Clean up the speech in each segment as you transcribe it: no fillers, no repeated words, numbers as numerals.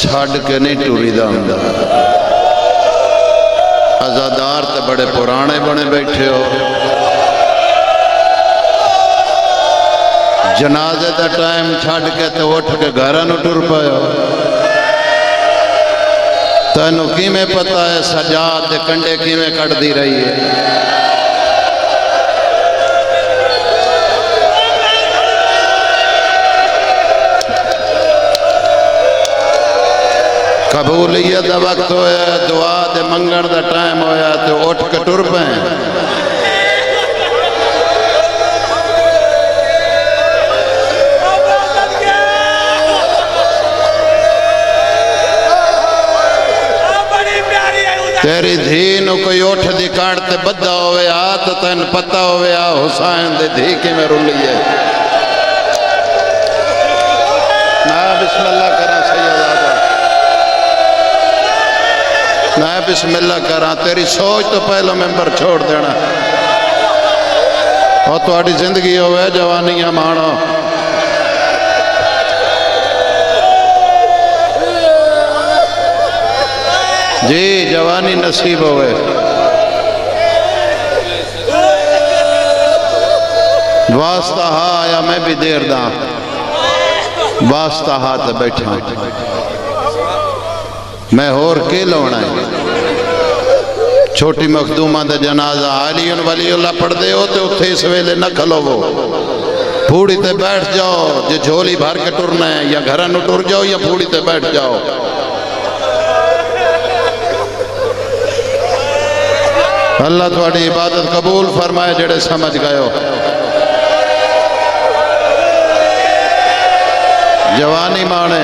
چھڑ کے نہیں ٹوری دا ہوندا عزادار تے بڑے پرانے بنے بیٹھے ہو جنازے دا ٹائم چھڑ کے تے اٹھ کے گھراں ٹر پئے ہو تینوں کیویں پتہ ہے سجاد دے کنڈے کیویں کٹ دی رہی ہے قبولیت دا وقت ہویا دعا دے منگن دا ٹائم ہویا تو اٹھ کے ٹر پائیں تیری دھینو کوئی اٹھ دی کانٹتے بدہ ہوئے آت تین پتہ ہوئے آ حسین دے دھی کی میں رلی ہے نا بسم اللہ کرا سید آبا نا بسم اللہ کرا تیری سوچ تو پہلو ممبر چھوڑ دینا اور تو آڑی زندگی ہوئے جوانیاں مانو جی جوانی نصیب ہوئے واسطہ ہاں آیا میں بھی دیر داں واسطہ ہاں تے بیٹھا میں اور کے لونا ہے چھوٹی مخدومہ دے جنازہ علی ولی اللہ پڑھ دے ہو تے اتھے اس ویلے نہ کھلو وہ پھوڑی تے بیٹھ جاؤ جے جھولی بھر کے ٹرنا ہے یا گھرہ نو ٹر جاؤ یا پھوڑی تے بیٹھ جاؤ اللہ تھوڑی عبادت قبول فرمائے جڑے سمجھ گئے ہو جوانی مانے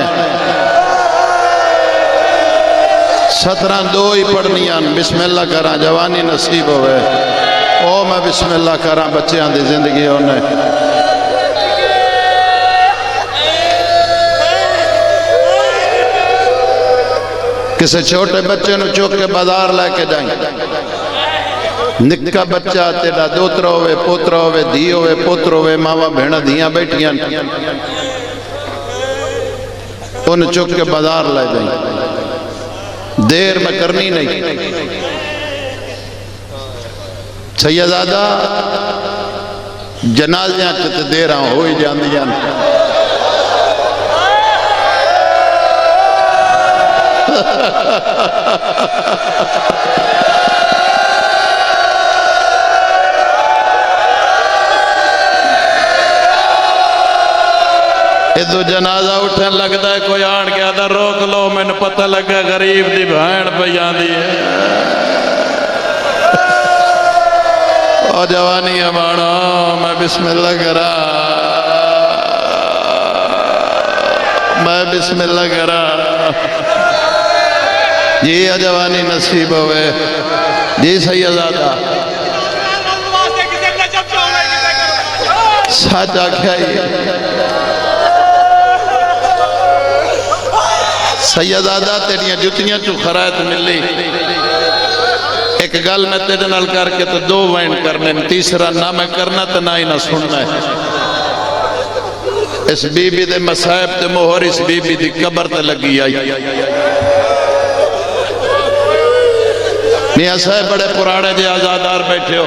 17 دو ہی پڑھنیاں بسم اللہ کراں جوانی نصیب ہوئے او میں بسم اللہ کراں بچیاں دی زندگی ہونے کسے چھوٹے بچے نو چوک کے بازار لے کے جائیں نکا بچہ تیرا دوترہ ہوئے پوترہ ہوئے دھی ہوئے پوتر ہوئے ماما بھیڑا دھیاں بیٹھیاں ان چک کے بازار لے جائیں دیر میں کرنی نہیں سیدادہ جنازیاں چتے دیراں ہوئی جاندیاں ادھو جنازہ اٹھن لگتا ہے کوئی آن کے آدھا روک لو میں نے پتہ لگا غریب دی بھائن پہ یادی ہے اور جوانی امانو میں بسم اللہ کرا میں بسم اللہ کرا جی جوانی نصیب ہوئے جی سیدادہ سچ آکھیا ہی سیدادہ تیریاں جتیاں چو خرائط ملی ایک گل میں تیرے نال کر کے تو 2 وائن کرنے تیسرا نہ میں کرنا تو نہ ہی نہ سننا ہے اس بی بی دے مسائب دے مہر اس بی بی دی قبر تے لگی آئی میاں صاحب بڑے پرانے جے آزادار بیٹھے ہو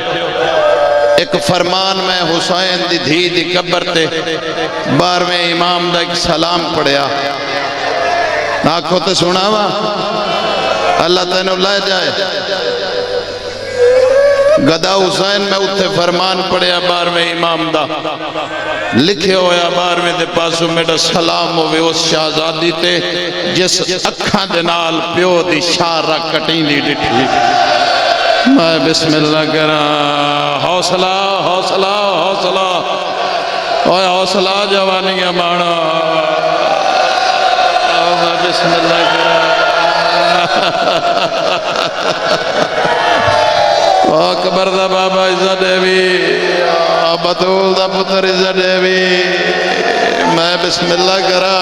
ایک فرمان میں حسین دی دھی دی قبر تے 12ویں امام دا ایک سلام پڑھیا آنکھوں تے سناوا اللہ تینوں لے جائے گدا حسین میں اتھے فرمان پڑھیا 12ویں امام دا لکھے ہویا 12ویں دے پاسو میرا سلام ہوئے اس شہزادی تے جس اکھاں دے نال پیو دی شارہ کٹیں دی ڈٹھی میں بسم اللہ کرا حوصلہ حوصلہ حوصلہ اوہ حوصلہ جوانی امانا بسم اللہ کرا اکبر دا بابا عزت دیوی بطول دا پتر عزت دیوی میں بسم اللہ کرا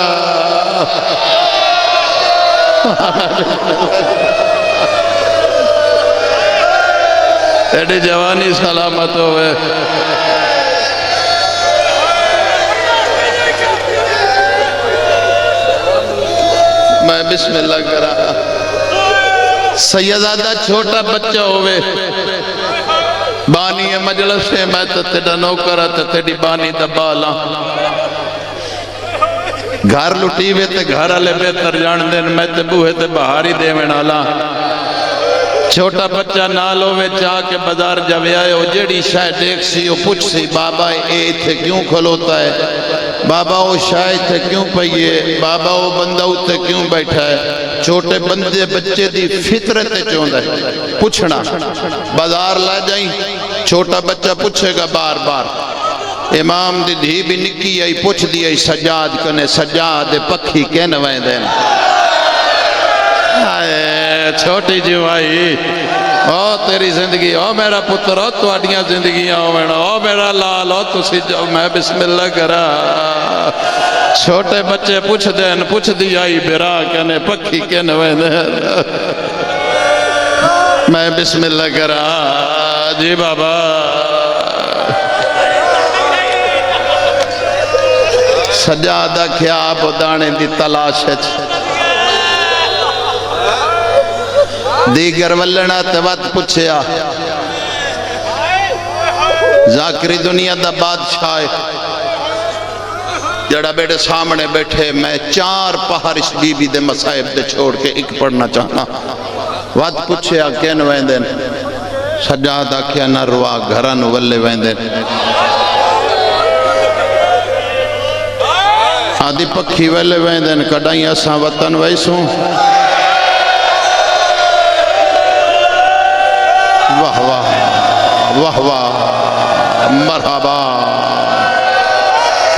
تیری جوانی سلامت ہوئے میں بسم اللہ کرا سیدادہ چھوٹا بچہ ہوئے بانی مجلس سے میں تو تیڑا نوکرہ تو تیڑی بانی دبالا گھر لٹی ہوئے تے گھر آلے بہتر جان دین میں تے بوہے تے بہاری دے میں نالا چھوٹا بچہ نالو میں چاہ کے بازار جاوے آئے ہو جیڑی شاید ایک سی وہ پوچھ سی بابا اے تھے کیوں کھلوتا ہے بابا وہ شاید تھے کیوں پئیے بابا وہ بندہ اتھے کیوں بیٹھا ہے چھوٹے بندے بچے دی فطرت چوندہ ہے پوچھنا بازار لا جائیں چھوٹا بچہ پوچھے گا بار بار امام دی دھی بھی نکی آئی پوچھ دی آئی سجاد کنے سجاد پکھی کہنے وائیں دین چھوٹی جو آئی او تیری زندگی او میرا پتر او تو اڈیاں زندگیاں او میرا لال او تو سی جو میں بسم اللہ کرا چھوٹے بچے پوچھ دی آئی برا کنے پکھی کنے وائیں دین میں بسم اللہ کرا جی بابا سجادہ کیا آپ دانے دی تلاش ہے دیگر ولنا توات پچھیا ذاکری دنیا دا بادشاہ جڑا بیٹے سامنے بیٹھے میں 4 پہر اس بی بی دے مسائب دے چھوڑ کے ایک پڑھنا چاہنا وات پچھیا کین ویندن سجادہ کیا نہ روا گھران ولے ویندن آدھی پکھی ویلے ویندن کڑائیں اساں وطن ویسوں واہ واہ واہ واہ مرحبا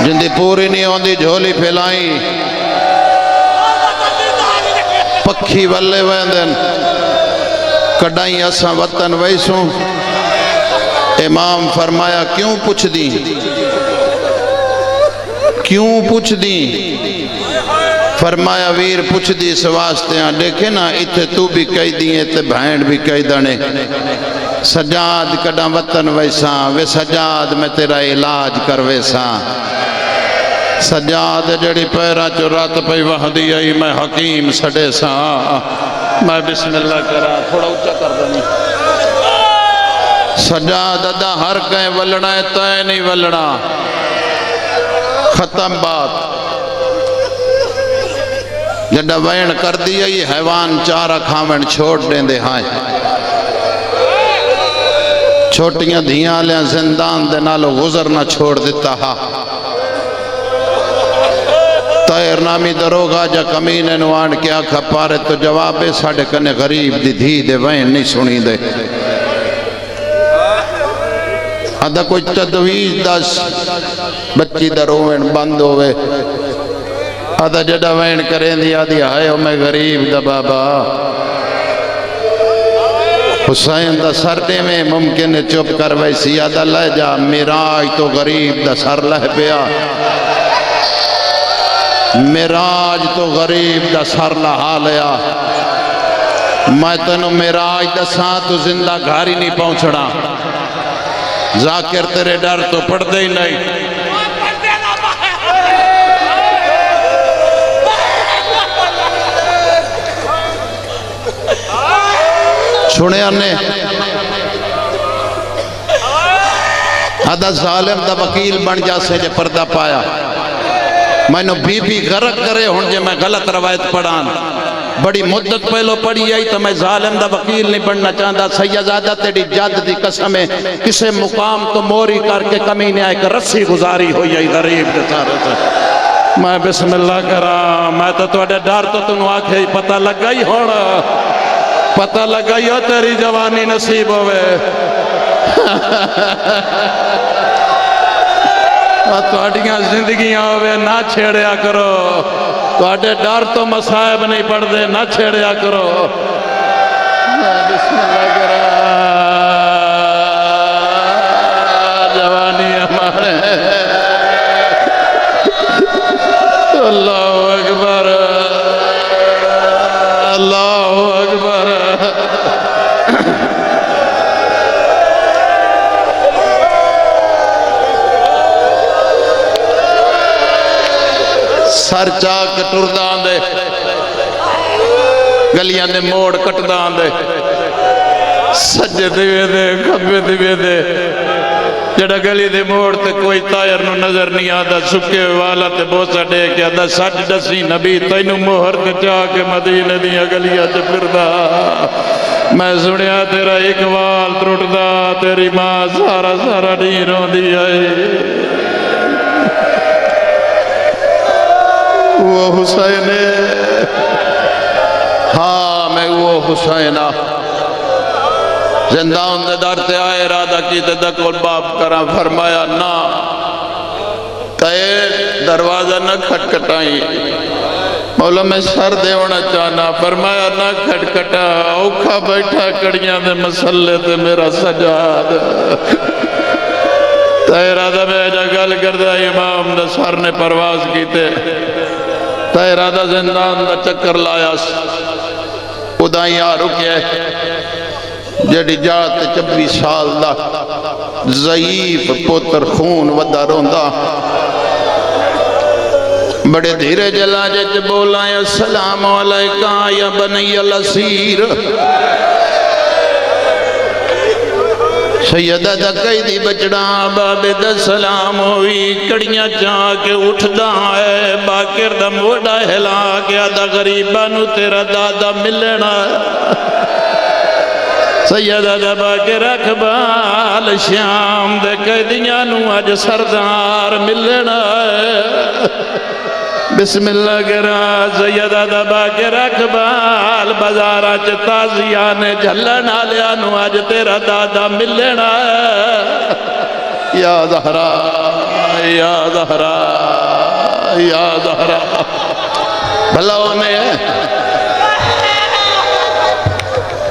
جندی پوری نہیں ہوندی جھولی پھیلائیں پکھی ویلے ویندن کڑائیں اساں وطن ویسوں امام فرمایا کیوں پوچھ دی کیوں پوچھ دی فرمایا ویر پوچھ دی سواستے ہیں دیکھیں نا اتھے تو بھی کئی دیئے تے بھائنڈ بھی کئی دنے سجاد کڑا وطن ویساں وے سجاد میں تیرا علاج کر ویساں سجاد جڑی پیرا جو رات پہ وحدی آئی میں حکیم سڑے ساں میں بسم اللہ کرا تھوڑا اچھا کر دنی سجاد ادا ہر کہیں ولنا ہے تائے نہیں ولنا ختم بات جڑا وین کر دیا یہ حیوان چارہ کھاون چھوڑ دیں دے ہائیں چھوٹیاں دھیاں لیاں زندان دے نالو غزر نہ چھوڑ دیتا ہا تائر نامی دروگا جا کمینے نوان کیا کھپارے تو جوابے ساڑھے کنے غریب دی دھی دے وین نہیں سنی دے آدھا کوئی تدویز دس بچی دروین بند ہوئے آدھا جڑا وین کریں دی آدھی آئے ہو میں غریب دا بابا حسین دا سردے میں ممکن ہے چپ کر ویسی آدھا لے جا میراج تو غریب دا سر لہ پیا میراج تو غریب دا سر لہا لیا میں تنو میراج دا ساں تو زندہ گھاری نہیں پہنچنا ذاکر تیرے ڈر تو پڑھ ہی نہیں سنے آنے آدھا ظالم دا وکیل بن جا سے جے پردہ پایا میں نو بی بی غرق کرے ہون جے میں غلط روایت پڑھان بڑی مدت پہلو پڑھی آئی تو میں ظالم دا وکیل نہیں بننا چاہتا سیدزادہ تیری جد دی قسم ہے کسے مقام تو موری کر کے کمینے آئے کہ رسی گزاری ہوئی آئی غریب دے سارے سے میں بسم اللہ کرا میں تو توڑے ڈار تو تنو آکھے ہی پتہ لگ گئی ہونا پتہ لگ گئی ہو تیری جوانی نصیب ہوئے توڑیاں زندگیاں ہوئے نہ چھیڑیا کرو توڑے ڈر تو مصائب نہیں پڑھ دے نہ چھیڑیا کرو بسم اللہ کرا جوانی ہمارے اللہ اکبر اللہ اکبر سر چاک ٹردان دے گلیاں دے موڑ کٹدا آندے سجے دیوے دے کھبے دیوے دے جڑا گلی دے موڑ تے کوئی تائر نو نظر نہیں آتا سکے والا تے بوسا ڈے کے آدھا سچ دسی نبی تینو مہر تے چاہ کے مدینے دیا گلیاں چ پھردا میں سنیا تیرا اقبال ترٹدا تیری ماں سارا سارا نہیں روندی آئے وہ حسین ہاں میں وہ حسینہ زندہ اندے در تے آئے ارادہ کی تے دکول باپ کرا فرمایا نا کہے دروازہ نہ کھٹکھٹائیں مولا میں سر دے ہونا چاہنا فرمایا نہ کھٹکھٹا اوکھا بیٹھا کڑیاں دے مسلے تے میرا سجاد تے ارادہ میں جا گل کردہ امام دا سر نے پرواز کی تے ارادہ زندان دا چکر لایا خدائیں آ رکے جڑی جات 24 سال دا ضعیف پوتر خون ودا روندا بڑے دھیرے جلا جج بولا السلام علیکہ یا بنی الاسیر سیدہ دا قیدی بچڑا بابے دا سلام ہوئی کڑیاں چاہ کے اٹھ دا ہے باکر دا موڑا ہلا گیا دا غریبانو تیرا دادا ملنا سیدہ دا باکر اقبال شام دے قیدیانو آج سردار ملنا بسم اللہ کرا سیدہ دا باکر اقبال بازارہ چ تازیان جھلن آلیانو آج تیرا دادا ملنا یا زہرا یا زہرا یا زہرا بھلا انہیں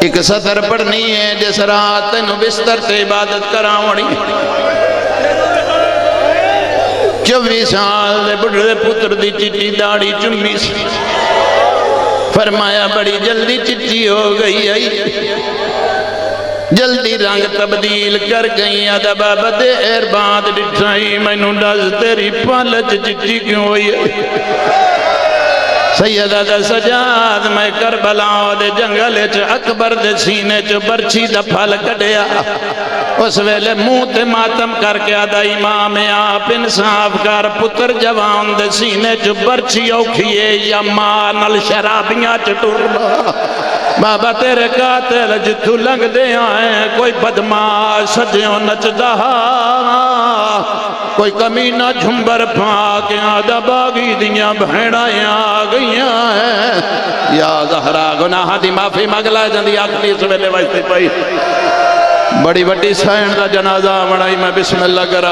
ایک سطر پڑھنی ہے جس رات تینو بستر تے عبادت کراؤنی 24 سال دے بڑھے پتر دی چٹی داڑی چمی سی فرمایا بڑی جلدی چٹی ہو گئی آئی جلدی رنگ تبدیل کر گئی آدھا بابا دے ایر بعد ڈٹھائی میں نو ڈاز تیری پالچ چٹی کیوں ہوئی سیدہ دا سجاد میں کربلا دے جنگل چ اکبر دے سینے چ برچی دا پھل کڑیا اس ویلے منہ تے ماتم کر کے آدھا امام آپ انصاف کر پتر جوان دے سینے چ برچی اوکھیے یا ماں نل شرابیاں چ ٹربا بابا تیرے قاتل جتھو لنگ دے آئیں کوئی بدماش سجیوں نچ دہا کوئی کمینہ جھمبر پھا کے آدھا باغی دیاں بھینڑائیں آگئیاں ہیں یا زہرا گناہ دی معافی مگلا جندی آکھنی اس ویلے وائستے پائی بڑی بڑی سائن دا جنازہ مڑائی میں بسم اللہ کرا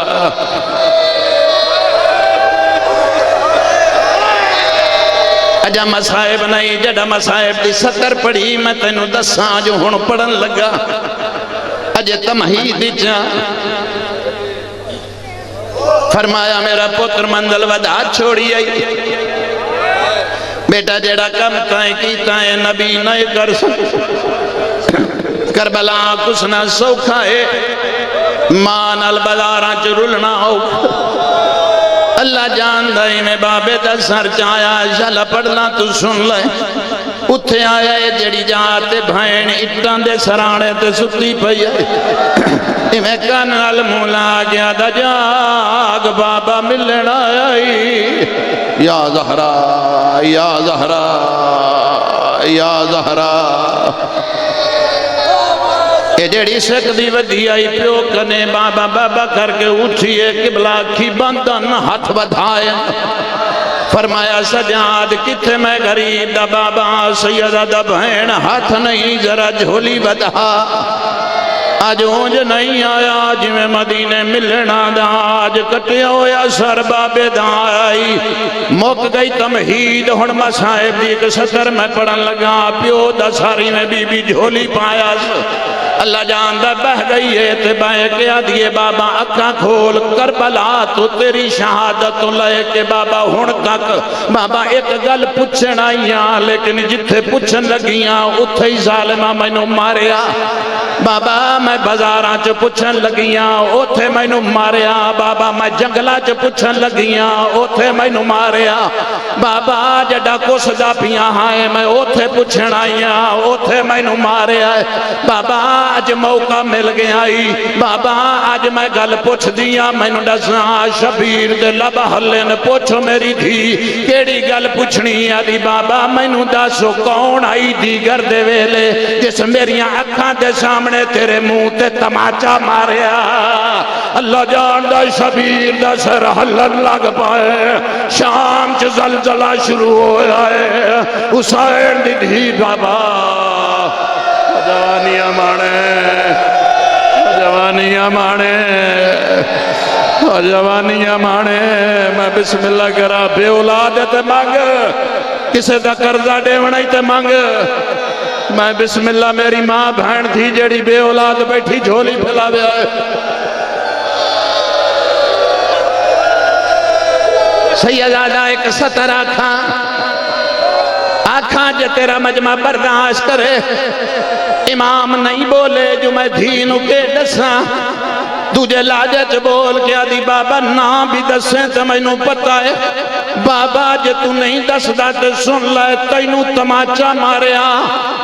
اجا مسائب نہیں جڑا مسائب دی سطر پڑھی میں تینو دساں جو ہن پڑھن لگا اجے تمہید جا فرمایا میرا پتر منزل ودا چھوڑی آئی بیٹا جڑا کم تائیں کی تائیں نبی نہیں کر سکتا کربلا کس نہ سوکھا ہے مان البزاراں چ رلنا ہو اللہ جان دائی میں بابے دا سر چایا شالا پڑھنا تو سن لے اتھے آیا ہے جڑی جاتے بھائن اٹھان دے سرانے تے ستی پئی میں کان المولا گیا دا جاگ بابا ملنا آئی یا زہرا یا زہرا یا زہرا اے جڑی سکتی ودی آئی پیو کنے بابا بابا کر کے اٹھئے قبلہ کی بندن ہاتھ بدھائے فرمایا سجاد کتھے میں غریب دا بابا سیدہ دا بہن ہاتھ نہیں ذرا جھولی بدھا آج اونج نہیں آیا جی میں مدینے ملنا دا آج کٹیا ہویا سر بابے دا آئی موک گئی تمہید ہن مسائب دی ایک سطر میں پڑھن لگا پیو دا ساری میں بی بی جھولی پایا اللہ جان دا بہ گئی ہے تے بائے کے آدھئے بابا اکھاں کھول کربلا تو تیری شہادت لے کے بابا ہن تک بابا ایک گل پوچھن آئیاں لیکن جتھے پوچھن لگیاں اتھے ہی ظالمہ میں نو ماریا بابا میں بازاراں چ پوچھن لگیاں اتھے میں نو ماریا بابا میں جنگلہ چ پوچھن لگیاں اتھے میں نو ماریا بابا جڑا کس دا پیاں ہائے میں اوتھے پوچھن آئیاں اوتھے میں نو مارے آئے بابا آج موقع مل گیا آئی بابا آج میں گل پوچھ دیا میں نو دساں شبیر دے لب ہلے نے پوچھو میری دھی کیڑی گل پوچھنی آدھی بابا میں نو دسو کون آئی دیگر دے ویلے جس میریاں اکھاں دے سامنے تیرے منہ تے تماچا ماریا اللہ جان دا شبیر دا سر ہلن لگ پائے شام چ زلزلہ شروع ہویا ہے حسین دی دھی بابا جوانیاں مانے جوانیاں مانے جوانیاں مانے میں بسم اللہ کرا بے اولاد تے مانگ کسے دا قرضہ دیونا ہی تے مانگ میں بسم اللہ میری ماں بہن تھی جڑی بے اولاد بیٹھی جھولی پھیلا بے آئے سیدادہ ایک ستر آکھاں جے تیرا مجمع برداشت کرے امام نہیں بولے جو میں دھینو کے دساں تجھے لاجت بول کے آدھی بابا نا بھی دسیں تو میں نو پتا ہے بابا جے تو نہیں دس داتے سن لائے تینو تماچا ماریا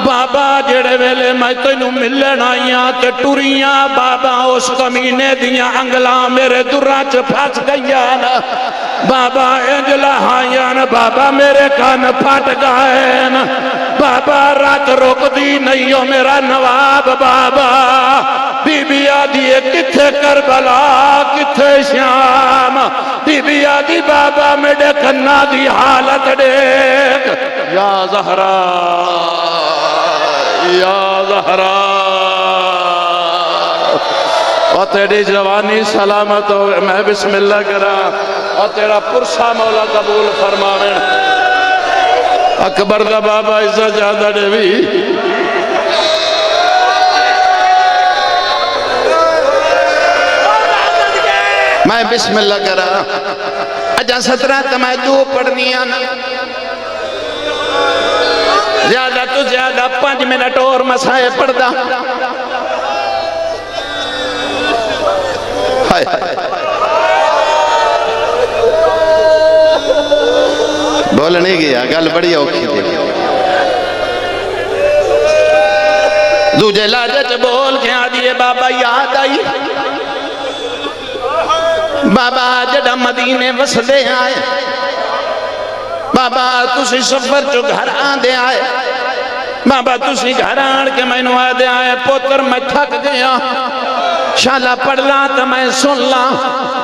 بابا جڑے ویلے میں تینو ملن آئیاں تے ٹوریاں بابا اس کمینے دیاں انگلاں میرے درہ چ پھاس گئیاں بابا انجلہ ہائیاں بابا میرے کان پھٹ گئے بابا رات روک دی نہیں ہو میرا نواب بابا بی بی آدھی کتھے کربلا کتھے شام بی بی آدھی بابا میرے کنا دی حالت دیکھ یا زہرا یا زہرا اور تیری جوانی سلامت ہو میں بسم اللہ کرا اور تیرا پرسا مولا قبول فرماویں اکبر دا بابا عزت زیادہ دے بھی میں بسم اللہ کرا اجا 17 تمہیں دو پڑھنی آنا زیادہ تو زیادہ 5 منٹ اور مسائے پڑھ دا بول نہیں گیا گل بڑی اوکھی تھی دوجہ لاجت بول کے آدھیے بابا یاد آئی بابا جڑا مدینے وسدے آئے بابا تسی سفر چو گھر آن دے آئے بابا تسی گھر آن کے میں نو آدھے آئے پوتر میں تھک گیا شالا پڑھ لا تو میں سن لا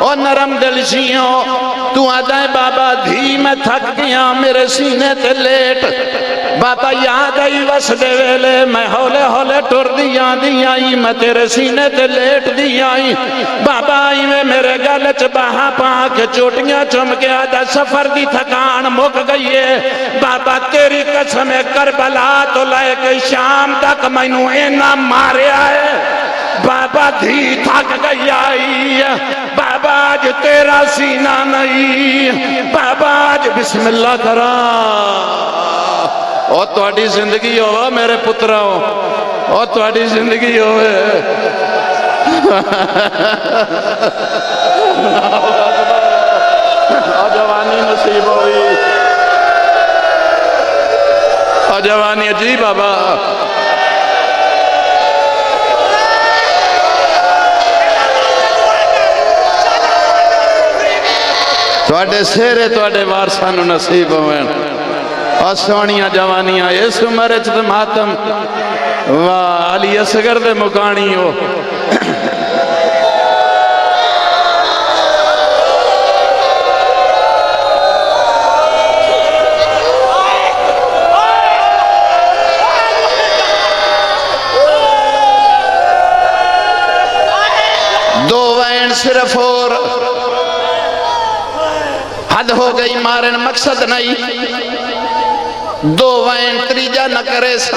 اور نرم دلشیوں تو آدھائے بابا دھی میں تھک گیا میرے سینے تے لیٹ بابا یاد آئی وسدے ویلے میں ہولے ہولے ٹر دیا دیائی میں تیرے سینے تے لیٹ دیائی بابا آئی میں میرے گلچ باہا پاں کے چوٹیاں چم کے آدھا سفر دی تھکان مک گئی ہے بابا تیری قسم کربلا تو لائے کہ شام تک میں نو اینا مارے آئے بابا دھی تھک گئی آئی بابا آج تیرا سینہ نہیں بابا آج بسم اللہ کرا اور تواڈی زندگی ہوئے میرے پتراؤں اور تواڈی زندگی ہوئے اور جوانی نصیب ہوئی اور جوانی جی بابا تواڈے سیرے تواڈے وارثانو نصیب ہوئے اور سونیاں جوانیاں اس عمر چ ماتم واہ علی اصغر دے مکانی ہو دو وین صرف اور حد ہو گئی مارن مقصد نہیں دو وین تریجا نہ کرے سا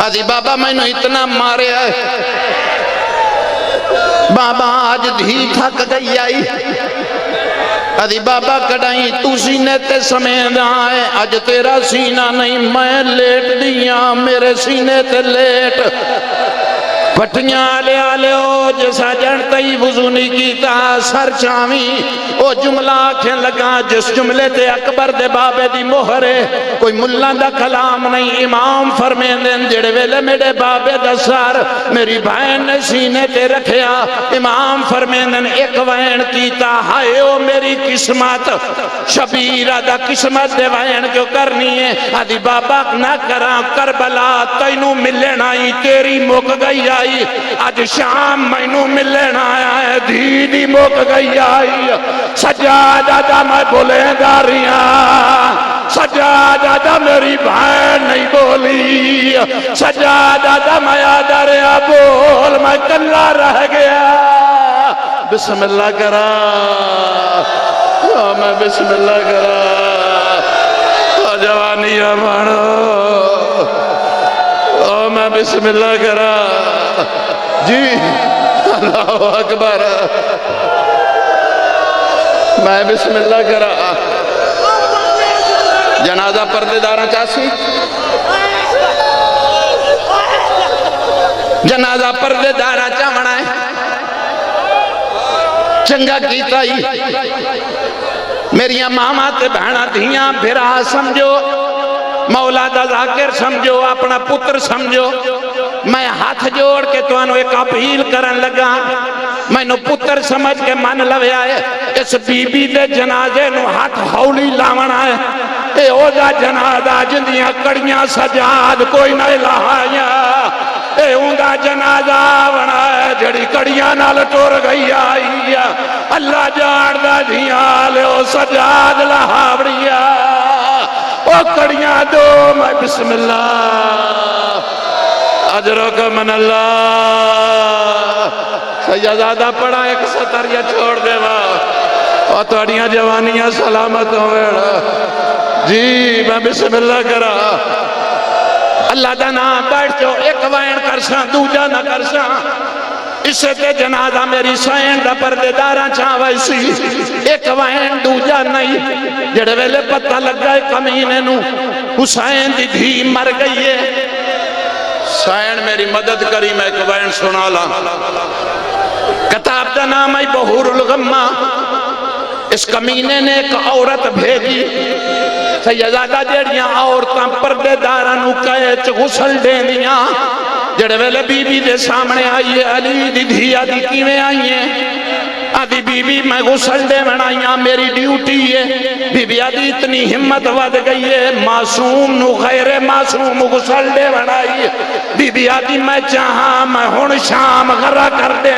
آدھی بابا میں نے اتنا مارے آئے بابا آج دھی تھک گئی آئی آدھی بابا کڑائیں تو سینے تے سمین آئے آج تیرا سینہ نہیں میں لیٹ دیا میرے سینے تے لیٹ پٹیاں لے او جسا جنتا ہی وضو نہیں کیتا سر چاویں او جملہ آکھیں لگا جس جملے تے اکبر دے بابے دی مہر ہے کوئی ملہ دا کلام نہیں امام فرمین دیں جڑے ویلے میرے بابے دا سر میری بہن نے سینے تے رکھیا امام فرمین دیں ایک وین کیتا ہائے او میری قسمت شبیرہ دا قسمت دے وین کیوں کرنی ہے آدھی بابا نہ کرا کربلا تینوں ملن آئی تیری مک گئی آئی آج شام مینوں ملن آیا ہے دھیدی مک گئی آئی سجادہ دا میں بولے داریاں سجادہ دا میری بہن نہیں بولی سجادہ دا میں آدھریا بول میں کلا رہ گیا بسم اللہ کرا میں بسم اللہ کرا جوانی مانو میں بسم اللہ کرا جی اللہ اکبر میں بسم اللہ کرا جنازہ پردے دارہ چاسی جنازہ پردے دارہ چاونا ہے چنگا کیتا ہی میریاں ماما تے بہنا دھیاں بھرا سمجھو مولا دا ذاکر سمجھو اپنا پتر سمجھو میں ہاتھ جوڑ کے تو انہوں ایک اپیل کرن لگا میں نو پتر سمجھ کے من لوے آئے اس بی بی دے جنازے نو ہاتھ ہولی لاون آئے اے او دا جنازہ جندیاں کڑیاں سجاد کوئی نہ لہایا اے اون دا جنازہ بنا ہے جڑی کڑیاں نال ٹور گئی آئی اللہ جان دا دھیاں لے او سجاد لہاوڑیا او کڑیاں دو میں بسم اللہ اجرک من اللہ سیدادہ پڑھا ایک سطر یا چھوڑ دے اور توڑیاں جوانیاں سلامت ہوئے جی میں بسم اللہ کرا اللہ دا نام بیٹھ جو ایک وائن کرساں دوجہ نہ کرساں اسے تے جنازہ میری سائن دا پردے داراں چاہوئی سی ایک وائن دوجہ نہیں جڑے ویلے پتہ لگ گئے کمینے نو حسین دی دھی مر گئی ہے سائن میری مدد کری میں ایک وائن سنا لا کتاب دا نام ہے بہور الغمہ اس کمینے نے ایک عورت بھیجی سیدادہ جڑیاں عورتاں پردے دارانو کہے غسل دیں دیاں جڑے ویلے بی بی دے سامنے آئیے علی دی دھیا دی کیویں آئیے آدھی بی بی میں غسل دے بنائیاں میری ڈیوٹی ہے بی بی آدھی اتنی ہمت ود گئی ہے معصوم نو غیر معصوم غسل دے بنائیے بی بی آدھی میں چاہاں میں ہون شام غرہ کر دے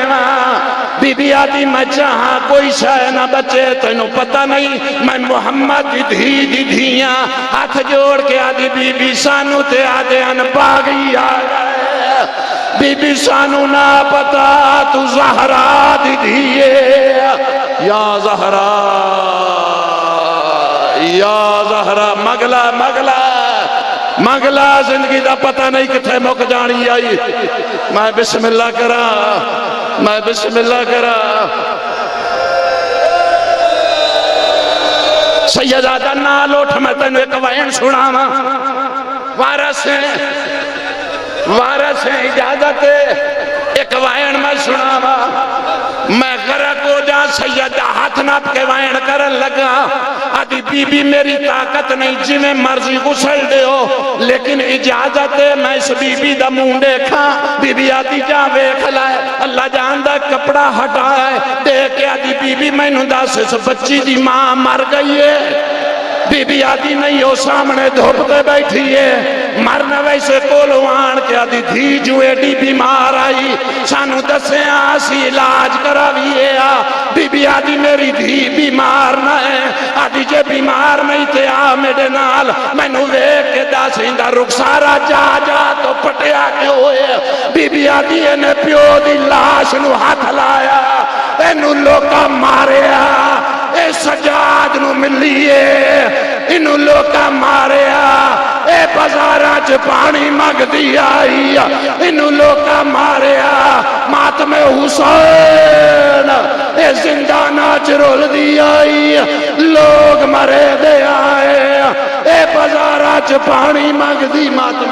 بی بی آدھی میں چاہاں کوئی شاہ نہ بچے تینوں پتہ نہیں میں محمد دی دھیاں ہاتھ جوڑ کے آدھی بی بی سانو تے آدھے ان پاگئی آگئے بی بی سانو نہ پتا تو زہرا دی دھیے یا زہرا مگلا مگلا مگلا زندگی دا پتہ نہیں کتھے مک جانی آئی میں بسم اللہ کرا میں بسم اللہ کرا سیدادہ نال اٹھ میں تینوں ایک وائن سنا وارث ہے اجازت ایک وائن میں سنا میں غرق ہو جا سیدہ ہاتھ ناپ کے وائن کرن لگا آدھی بی بی میری طاقت نہیں جی میں مرضی غسل دے ہو لیکن اجازت ہے میں اس بی بی دا منہ دیکھا بی بی آدھی جان ویکھ لائے اللہ جان دا کپڑا ہٹائے دیکھ آدھی بی بی میں نو دا سے بچی دی ماں مر گئی ہے بی بی آدھی نہیں ہو سامنے دھوپتے بیٹھی ہے مرنا ویسے کولوان کے آدھی دھی جو ایڈی بیمار آئی سانو دسے آسی علاج کراویے بی بی آدھی میری دھی بیمار نہ ہے آدھی جے بیمار نہیں تھے میرے نال میں نو ویک کے داسیندہ رخسارا جا جا تو پٹیا کے ہوئے بی بی آدھی نے پیو دی لاش نو ہاتھ لایا اینو لوکا ماریا اے سجاد نو ملیے انو لوکا ماریا اے بازاراں چ پانی مگ دی آئی انو لوکا ماریا ماتم حسین اے زندانہ چ رول دی آئی لوگ مرے دے آئے اے بازاراں چ پانی مگ دی ماتم